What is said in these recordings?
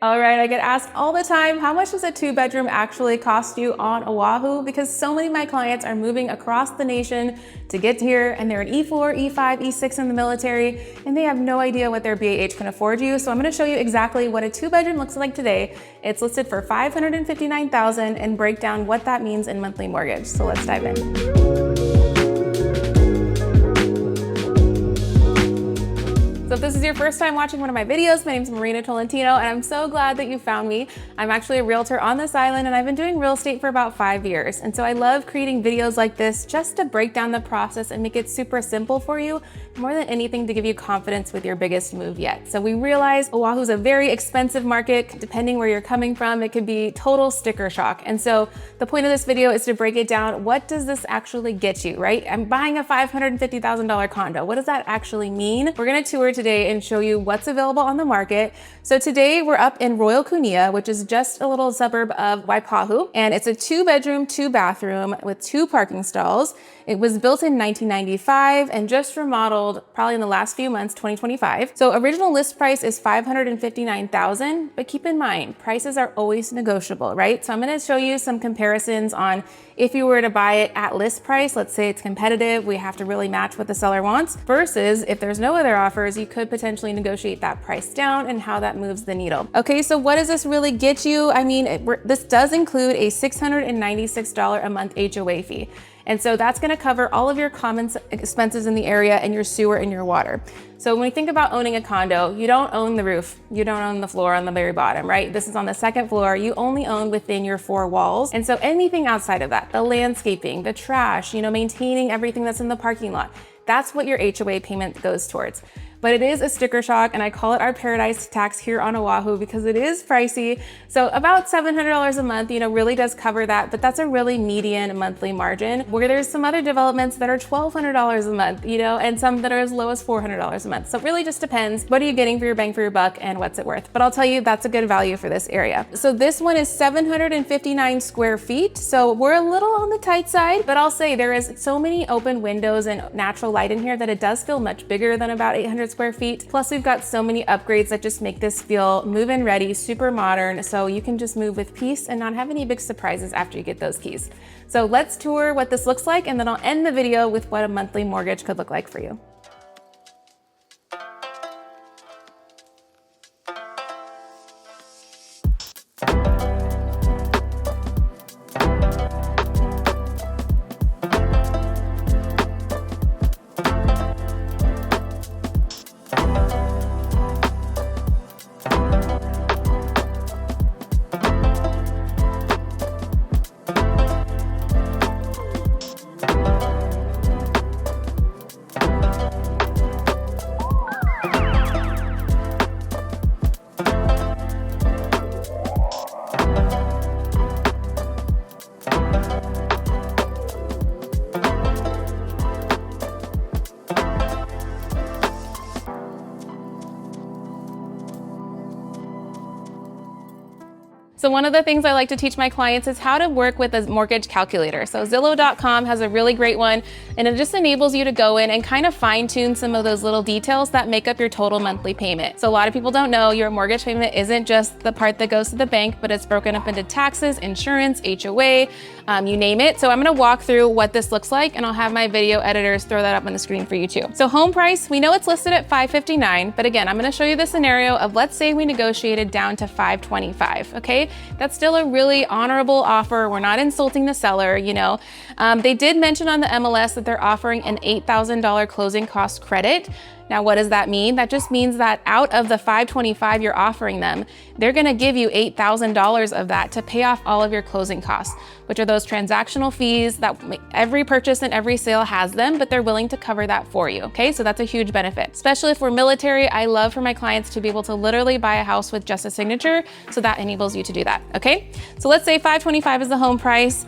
All right, I get asked all the time, how much does a 2-bedroom actually cost you on Oahu? Because so many of my clients are moving across the nation to get here, and they're an E4, E5, E6 in the military, and they have no idea what their BAH can afford you. So I'm gonna show you exactly what a 2-bedroom looks like today. It's listed for $559,000 and break down what that means in monthly mortgage. So let's dive in. So if this is your first time watching one of my videos, my name is Marina Tolentino, and I'm so glad that you found me. I'm actually a realtor on this island, and I've been doing real estate for about 5 years. And so I love creating videos like this just to break down the process and make it super simple for you, more than anything to give you confidence with your biggest move yet. So we realize Oahu is a very expensive market. Depending where you're coming from, it could be total sticker shock. And so the point of this video is to break it down. What does this actually get you, right? I'm buying a $550,000 condo. What does that actually mean? We're gonna tour today and show you what's available on the market. So today we're up in Royal Kunia, which is just a little suburb of Waipahu, and it's a 2-bedroom, 2-bathroom with 2 parking stalls. It was built in 1995 and just remodeled probably in the last few months, 2025. So original list price is $559,000, but keep in mind, prices are always negotiable, right? So I'm gonna show you some comparisons on if you were to buy it at list price, let's say it's competitive, we have to really match what the seller wants, versus if there's no other offers, you could potentially negotiate that price down and how that moves the needle. Okay, so what does this really get you? I mean, this does include a $696 a month HOA fee. And so that's gonna cover all of your common expenses in the area and your sewer and your water. So when we think about owning a condo, you don't own the roof, you don't own the floor on the very bottom, right? This is on the 2nd floor, you only own within your 4 walls. And so anything outside of that, the landscaping, the trash, maintaining everything that's in the parking lot, that's what your HOA payment goes towards. But it is a sticker shock, and I call it our paradise tax here on Oahu because it is pricey. So about $700 a month, really does cover that, but that's a really median monthly margin, where there's some other developments that are $1,200 a month, and some that are as low as $400 a month. So it really just depends. What are you getting for your bang for your buck and what's it worth? But I'll tell you, that's a good value for this area. So this one is 759 square feet. So we're a little on the tight side, but I'll say there is so many open windows and natural light in here that it does feel much bigger than about 800 square feet. Plus we've got so many upgrades that just make this feel move-in ready, super modern. So you can just move with peace and not have any big surprises after you get those keys. So let's tour what this looks like, and then I'll end the video with what a monthly mortgage could look like for you. So one of the things I like to teach my clients is how to work with a mortgage calculator. So Zillow.com has a really great one, and it just enables you to go in and kind of fine tune some of those little details that make up your total monthly payment. So a lot of people don't know your mortgage payment isn't just the part that goes to the bank, but it's broken up into taxes, insurance, HOA, you name it. So I'm gonna walk through what this looks like, and I'll have my video editors throw that up on the screen for you too. So home price, we know it's listed at $559, but again, I'm gonna show you the scenario of, let's say we negotiated down to $525, okay? That's still a really honorable offer. We're not insulting the seller, They did mention on the MLS that they're offering an $8,000 closing cost credit. Now, what does that mean? That just means that out of the $525 you're offering them, they're gonna give you $8,000 of that to pay off all of your closing costs, which are those transactional fees that every purchase and every sale has them, but they're willing to cover that for you, okay? So that's a huge benefit. Especially if we're military, I love for my clients to be able to literally buy a house with just a signature, so that enables you to do that, okay? So let's say $525 is the home price.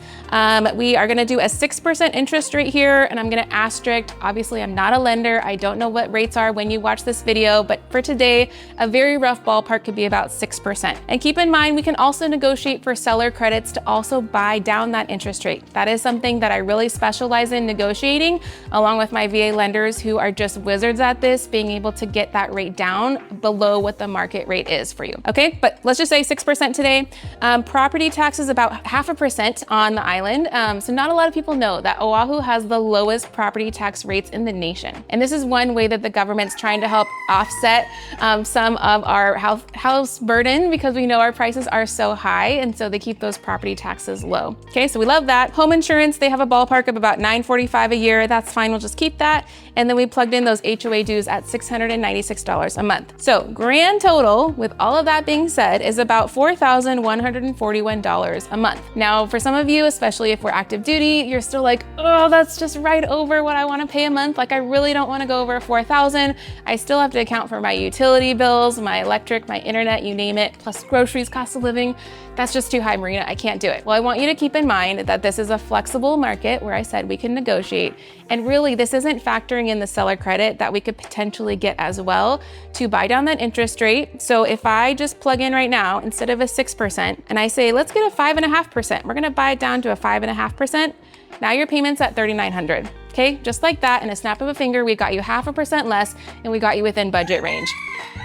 We are gonna do a 6% interest rate here, and I'm gonna asterisk, obviously I'm not a lender, I don't know what rates rates are when you watch this video, but for today, a very rough ballpark could be about 6%. And keep in mind, we can also negotiate for seller credits to also buy down that interest rate. That is something that I really specialize in negotiating, along with my VA lenders who are just wizards at this, being able to get that rate down below what the market rate is for you. Okay, but let's just say 6% today. Property tax is about 0.5% on the island. So not a lot of people know that Oahu has the lowest property tax rates in the nation. And this is one way that the government's trying to help offset some of our house burden, because we know our prices are so high, and so they keep those property taxes low. Okay, so we love that. Home insurance, they have a ballpark of about $945 a year. That's fine, we'll just keep that. And then we plugged in those HOA dues at $696 a month. So grand total, with all of that being said, is about $4,141 a month. Now, for some of you, especially if we're active duty, you're still like, oh, that's just right over what I want to pay a month. Like, I really don't want to go over $4,000. I still have to account for my utility bills, my electric, my internet, you name it, plus groceries, cost of living. That's just too high, Marina. I can't do it. Well, I want you to keep in mind that this is a flexible market where I said we can negotiate. And really, this isn't factoring in the seller credit that we could potentially get as well to buy down that interest rate. So if I just plug in right now, instead of a 6%, and I say, let's get a 5.5%, we're gonna buy it down to a 5.5%. Now your payment's at $3,900. Okay, just like that, in a snap of a finger, we got you 0.5% less, and we got you within budget range.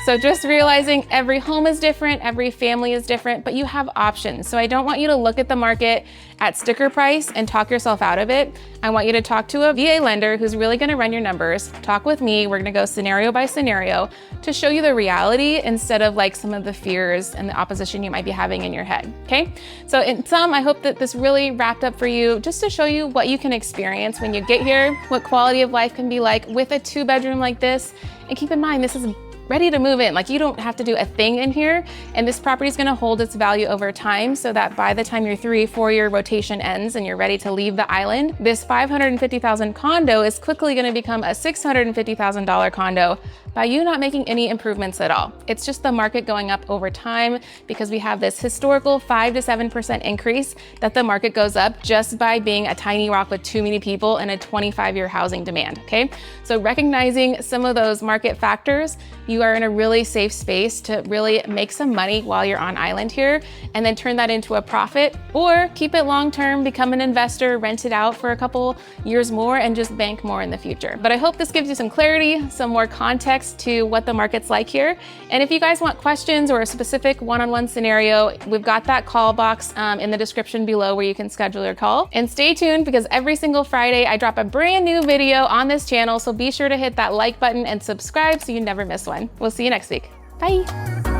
So just realizing every home is different, every family is different, but you have options. So I don't want you to look at the market at sticker price and talk yourself out of it. I want you to talk to a VA lender who's really gonna run your numbers. Talk with me, we're gonna go scenario by scenario to show you the reality instead of like some of the fears and the opposition you might be having in your head, okay? So in sum, I hope that this really wrapped up for you, just to show you what you can experience when you get here, what quality of life can be like with a 2-bedroom like this. And keep in mind, this is ready to move in. Like, you don't have to do a thing in here, and this property is going to hold its value over time, so that by the time your 3-4 year rotation ends and you're ready to leave the island, this $550,000 condo is quickly going to become a $650,000 condo by you not making any improvements at all. It's just the market going up over time, because we have this historical 5 to 7% increase that the market goes up just by being a tiny rock with too many people and a 25-year housing demand, okay? So recognizing some of those market factors, you are in a really safe space to really make some money while you're on island here, and then turn that into a profit, or keep it long-term, become an investor, rent it out for a couple years more, and just bank more in the future. But I hope this gives you some clarity, some more context to what the market's like here. And if you guys want questions or a specific one-on-one scenario, we've got that call box in the description below where you can schedule your call. And stay tuned, because every single Friday I drop a brand new video on this channel, so be sure to hit that like button and subscribe so you never miss one. We'll see you next week. Bye.